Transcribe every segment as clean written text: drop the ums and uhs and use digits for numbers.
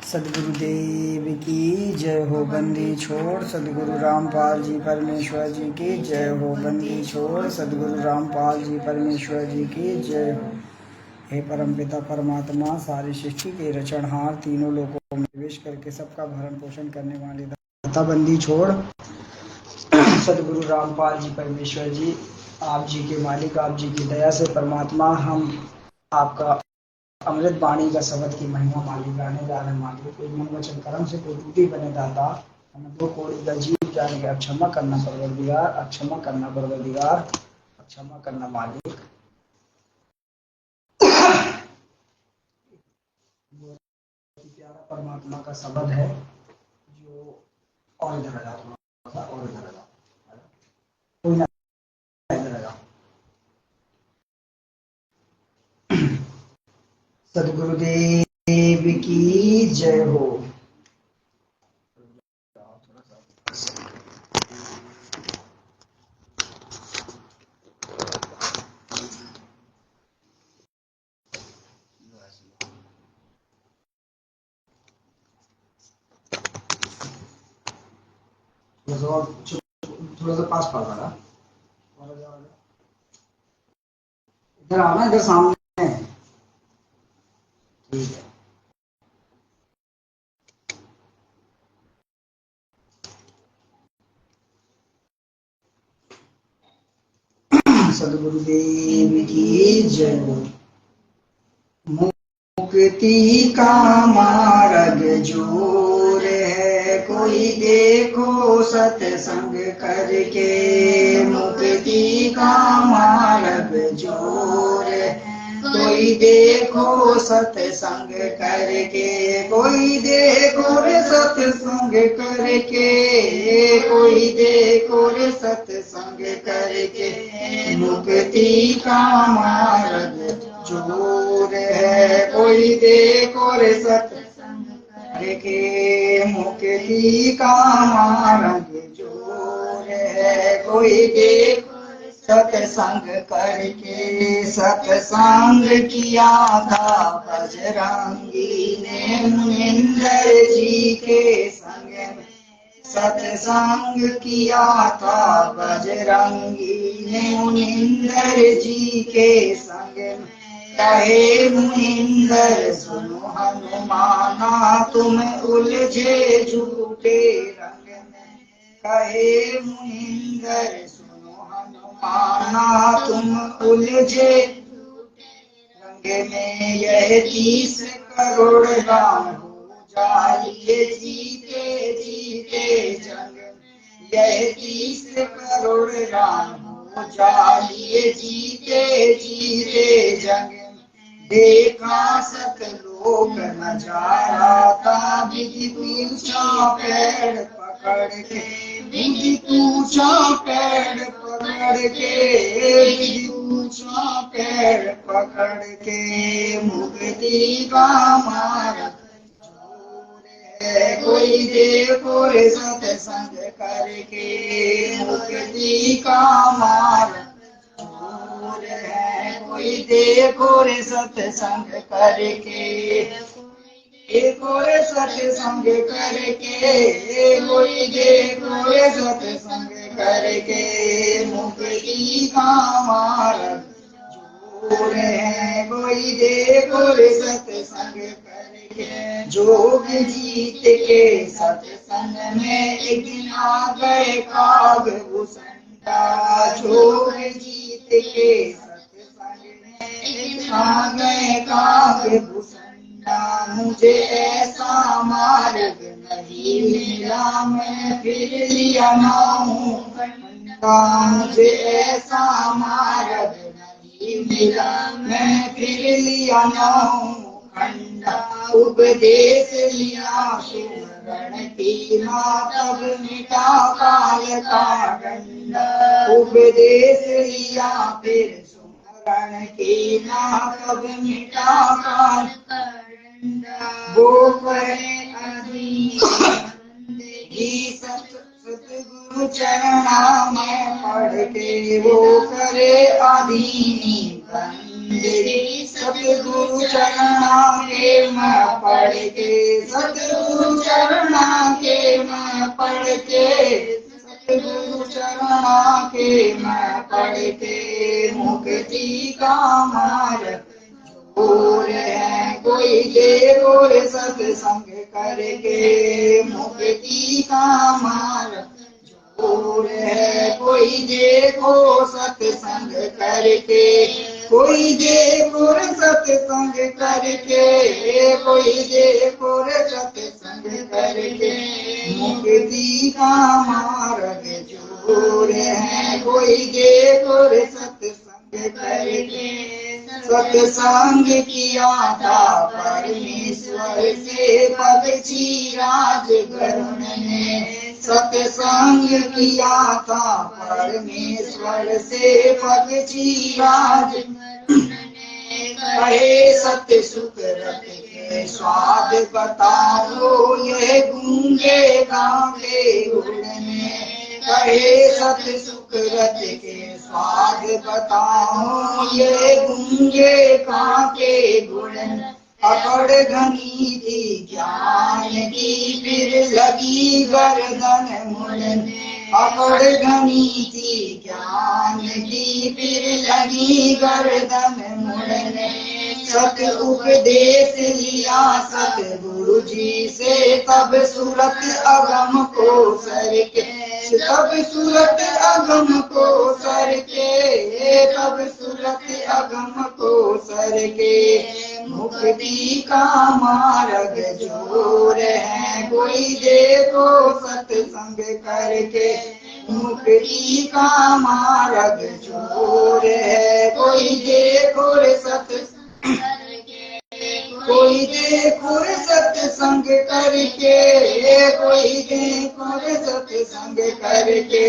सदगुरुदेव की जय हो। बंदी छोड़ सदगुरु रामपाल जी परमेश्वर जी की जय हो। बंदी छोड़ सदगुरु रामपाल जी परमेश्वर जी की जय हो। हे परमपिता परमात्मा, सारी सृष्टि के रचनहार, तीनों लोगों में निवेश करके सबका भरण पोषण करने वाले दाता, बंदी छोड़ सदगुरु रामपाल जी परमेश्वर जी, आप जी के मालिक, आप जी की दया से परमात्मा हम आपका अमृत वाणी का शब्द की महिमा मालिक गाने जा रहे मालिक। कोई मन वचन कर्म से कोई टूटी बने दाता, हमें दो कोड़ी का जीव जाने का क्षमा करना परवरदिगार, क्षमा करना परवरदिगार, क्षमा करना मालिक। प्यारा परमात्मा का शब्द है जो और इधर लगा, थोड़ा और इधर लगा, कोई ना इधर लगा। सदगुरुदेव की जय हो। थोड़ा सा पास पड़ रहा, इधर आना, इधर सामने है। ठीक है। सदगुरुदेव की जय हो। मुक्ति का मार्ग जोर है, कोई देखो सत्संग करके। मुक्ति का मार्ग जोर है, कोई देखो सत्संग करके। कोई देखो रे सत्संग करके, कोई देखो रे सत्संग करके। मुक्ति का मार्ग जोर है, कोई देखो रे सत्संग करके। मुक्ति का मार्ग जोर है, कोई देखो सत्संग करके। सत्संग किया था बजरंगी ने मुनिंदर जी के संग में। सत्संग किया था बजरंगी ने मुनिंदर जी के संग में। कहे मुनिंदर सुनो हनुमाना, तुम उलझे झूठे रंग में। कहे मुनिंदर सुनो हनुमाना, तुम उलझे रंग में। यह 30 करोड़ राम हो जाइए जीते जीते जंग में। यह 30 करोड़ राम हो जाइए जीते जीते जंग में। देखा सतलोक नजारा था, विधि पूछा पैर पकड़ के। विधि पूछा पैर पकड़ के, विधि पूछा पैर पकड़ के। मुक्ति का मार्ग जोर है, कोई देखो रे सत्संग करके। मुक्ति का मार्ग जोर है, कोई देखो रे सत्संग करके। देखो रे सत्संग करके, कोई देखो रे सत्संग करके। मुक्ति का मार्ग जोर है, कोई देखो रे सत्संग करके। जोग जीत के सत्संग में एक दिन आ गए काग भूषंडा। जोग जीत के सत्संग में एक दिन आ गए काग भूषंडा। मुझे ऐसा मार्ग नहीं मिला, मैं फिर लिया नाहूं कंडा। मुझे ऐसा मार्ग नहीं मिला, मैं फिर लिया नाहूं कंडा। उपदेश लिया सुमरण कीना, तब मिटा काल का डंडा। उपदेश लिया फिर सुमरण कीना, तब मिटा काल का डंडा। वो कहे अधीन सतगुरु चरणा में पढ़ के। वो करे अधीनी बंदगी, सतगुरु चरणा में पढ़ के। सतगुरु चरणा के मैं पढ़ के, सतगुरु चरणा के मैं पढ़ के, मुक्ति का मार्ग और है कोई देखो सत्संग करके, मुक्ति का मार्ग और है कोई देखो सत्संग करके, कोई देखो सत्संग करके, कोई देखो सत्संग करके, मुक्ति का मार्ग जोर है कोई देखो सत्संग करके। सत्संग किया था परमेश्वर से पक्षी राज गरुण ने, सत्संग किया था परमेश्वर से पक्षी राज गरुण ने, कहे सत्य सुख रत के स्वाद बताओ ये गूंगे गावे गुण ने, कहे सत्य सुख रत के स्वाद बताओ ये गूंगे काके गुण, अकड़ घनी थी ज्ञान की फिर लगी गर्दन मुड़न, अकड़ घनी थी ज्ञान की फिर लगी गर्दन मुड़न, सत उपदेश लिया सतगुरु जी से तब सूरत अगम को सर के, तब सूरत अगम को सर के, तब सूरत अगम को सर के, मुक्ति का मार्ग जोर है कोई देखो सत्संग करके, मुक्ति का मार्ग जोर है कोई देखो सत्संग करके, कोई देखो सत्संग करके, कोई देखो सत्संग करके,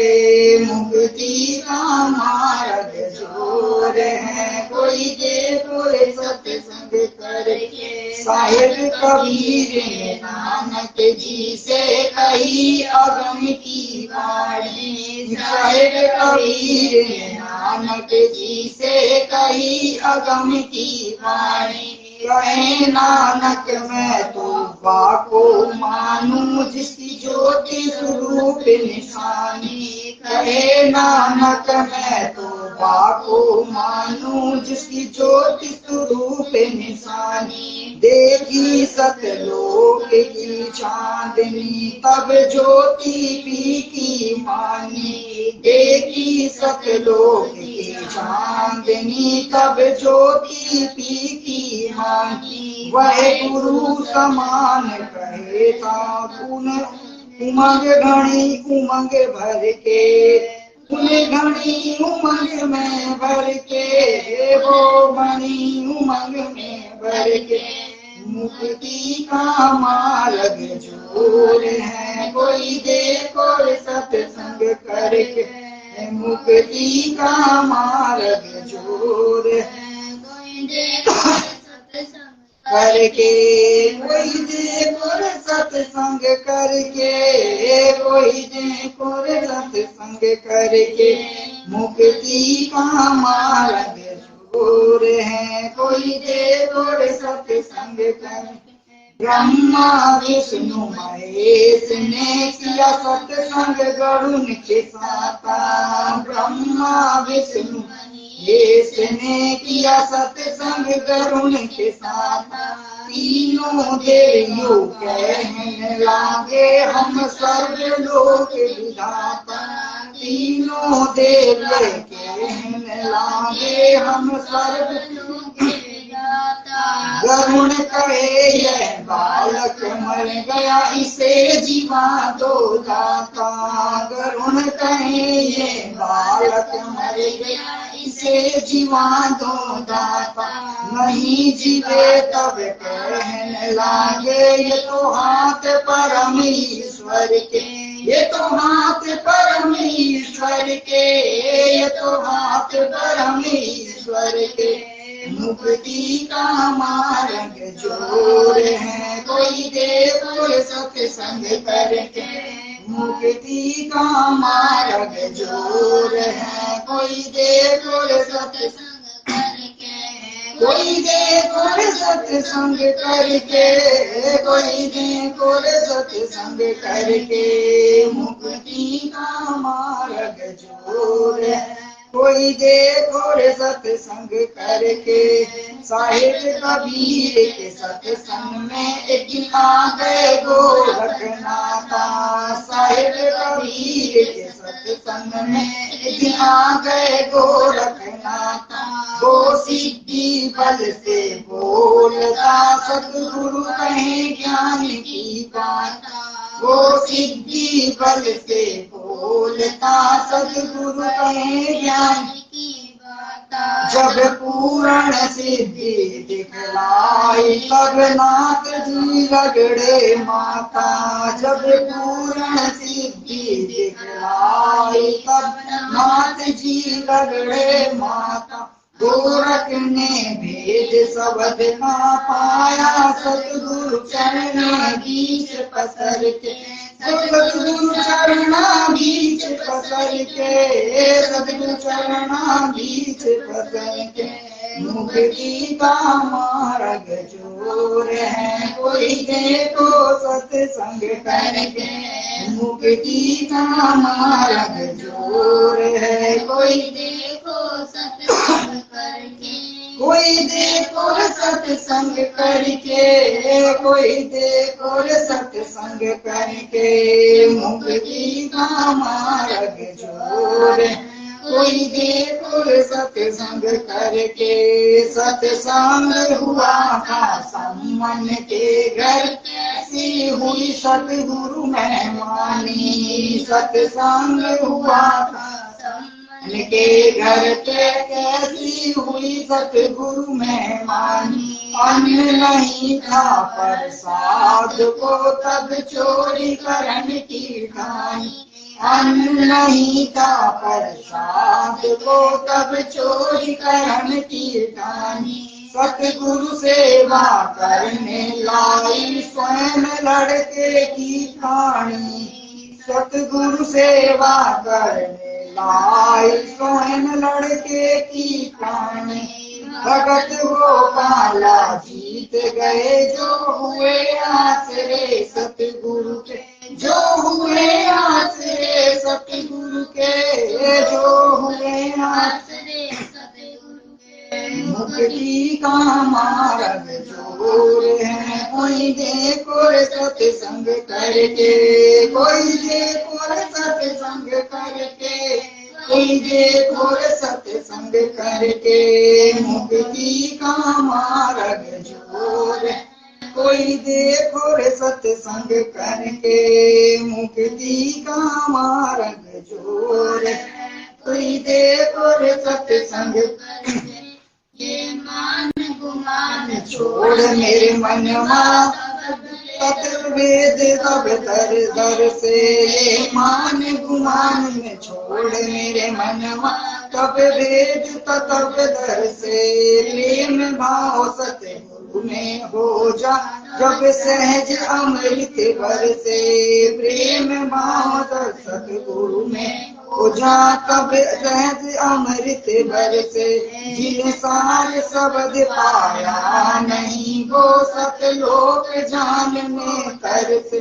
मुक्ति का मार्ग जोर है कोई देखो सत्संग करके। साहिब कबीर ने नानक जी से कही अगम की वाणी, साहिब कबीर ने नानक जी से कही अगम की वाणी, कहे नानक मैं तो बाको मानू जिसकी ज्योति स्वरूप निशानी, कहे नानक मैं तो बाको मानू जिसकी ज्योति स्वरूप निशानी, देखी सतलोक की चांदनी तब ज्योति पी की मानी, देखी सतलोक की चांदनी तब ज्योति पी की मानी, वह गुरु समान कहे था गुण उमंग घड़ी उमंग भर के, घड़ी उमंग में भर के, वो मणि उमंग में भर के, मुक्ति का मार्ग जोर है कोई देखो सत्संग करके, मुक्ति का मार्ग जोर है कोई देखो सत्संग करके, कोई देखो सत्संग करके, कोई देखो सत्संग करके, मुक्ति का मार्ग जोर है कोई देखो सत्संग करके। ब्रह्मा विष्णु महेश ने किया सत्संग गरुण के साथ, ब्रह्मा विष्णु महेश ने किया सत्संग गरुण के साथ, तीनों देवियों कहने लागे हम सर्वलोक विधाता, तीनों देव कहने लागे हम सर्वलोक विधाता, गरुण कहे यह बालक मर गया इसे जीवा दो दाता, गरुण कहे ये बालक मर गया इसे जीवा दो दाता, नहीं जीवे तब कहने लागे ये तो हाथ परमेश्वर के, ये तो हाथ परमेश्वर के, ये तो हाथ परमेश्वर के, मुक्ति का मार्ग जोर है कोई देखो सत्संग करके, मुक्ति का मार्ग जोर है कोई देखो सत्संग करके, कोई देखो रे सत्संग करके, कोई देखो रे सत्संग करके, मुक्ति का मार्ग जोर है। कोई देखो रे सत्संग करके, साहिब कबीर के सत्संग में एक दिन आ गए गोरखनाथा। साहिब कबीर के सत्संग में एक दिन आ गए गोरखनाथा। वो सिद्धि बल से बोलता, सतगुरु कहे ज्ञान की बात। वो सिद्धि बल से बोलता, सतगुरु कहे ज्ञान की बात। जब पूर्ण सिद्धि दिखलाई, तब नाथ जी रगड़े माथा। जब पूर्ण सिद्धि दिखलाई, तब नाथ जी रगड़े माथा। गोरख ने भेद शब्द का पाया, सतगुरु चरण बीच पसर के। सतगुरु चरण बीच पसर के, सतगुरु चरण बीच पसर के। मुक्ति का मार्ग जोर है, कोई देखो सत्संग करके। मुक्ति का मार्ग जोर है, कोई देखो सत्संग करके। कोई देखो सत्संग करके, कोई देखो सत्संग करके। मुक्ति का मार्ग जोर है, कोई देखो सत्संग करके। सत्संग हुआ था सम्मन के घर, कैसी हुई सतगुरु मेहमानी। सत्संग हुआ था सम्मन के घर पे, कैसी हुई सतगुरु मेहमानी। अन्न नहीं था प्रसाद को, तब चोरी करन की ठानी। अन्न नहीं था प्रसाद को, तब चोरी करन की ठानी। सतगुरु सेवा करने लाई, स्वयं लड़के की ठानी। सतगुरु सेवा करने लाई, स्वयं लड़के की ठानी। भगत गोपाला जीत गए, जो हुए आसरे सतगुरु के। जो हुए आसरे सतगुरु के, जो हुए आसरे सतगुरु के। मुक्ति का मार्ग जोर है, कोई देखो सत्संग करके। कोई देखो सत्संग करके, कोई देखो सत्संग करके। मुक्ति का मार्ग जोर है, कोई देखो सत्संग करके। मुक्ति का मार्ग जोर है, कोई देखो सत्संग करके। ये मान गुमान छोड़ मेरे मनवा, तत्व वेद तब दर दर से। मान गुमान में छोड़ मेरे मनवा, तब वेद तब दर से। प्रेम भाव सतगुरु में हो जा, जब सहज अमृत बरसे। प्रेम भाव सतगुरु में हो जा, तब सहज अमृत बरसे। जिन सार शब्द पाया नहीं, वो सतलोक जानने तरसे।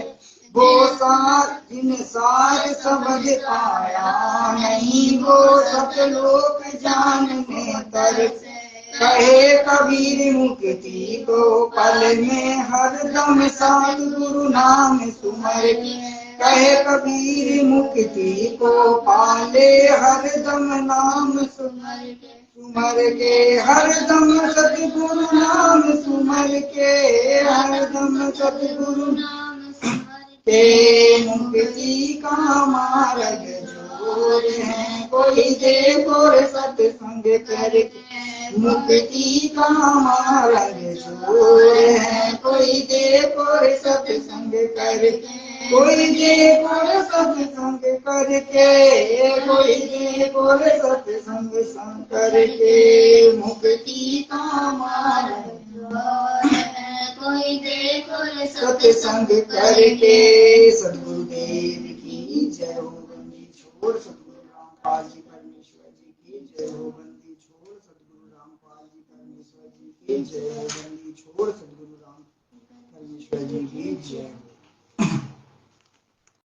वो सार जिन सार शब्द पाया नहीं, वो सतलोक जानने तरसे। कहे कबीर मुक्ति को पल में, हरदम सतगुरु नाम सुमर के। कहे कबीर मुक्ति को पाले, हरदम नाम सुमर के। सुमर के हरदम सतगुरु नाम सुमर के, हरदम सतगुरु नाम सुमर के। मुक्ति का मार्ग जोर है, कोई देखो सत्संग करके। मुक्ति का मार्ग जोर है, कोई देखो सत्संग करके। कोई देखो सत्संग करके, कोई देखो सत्संग करके। मुक्ति का मार्ग जोर है, कोई देखो सत्संग करके। सद्गुरुदेव की जय हो। बंदी छोड़ सद्गुरु रामपाल जी परमेश्वर जी की जय हो। बंदी छोड़ सद्गुरु रामपाल जी परमेश्वर जी जय हो, बंदी छोड़ सदगुरु राम परमेश्वर जी की जय हो।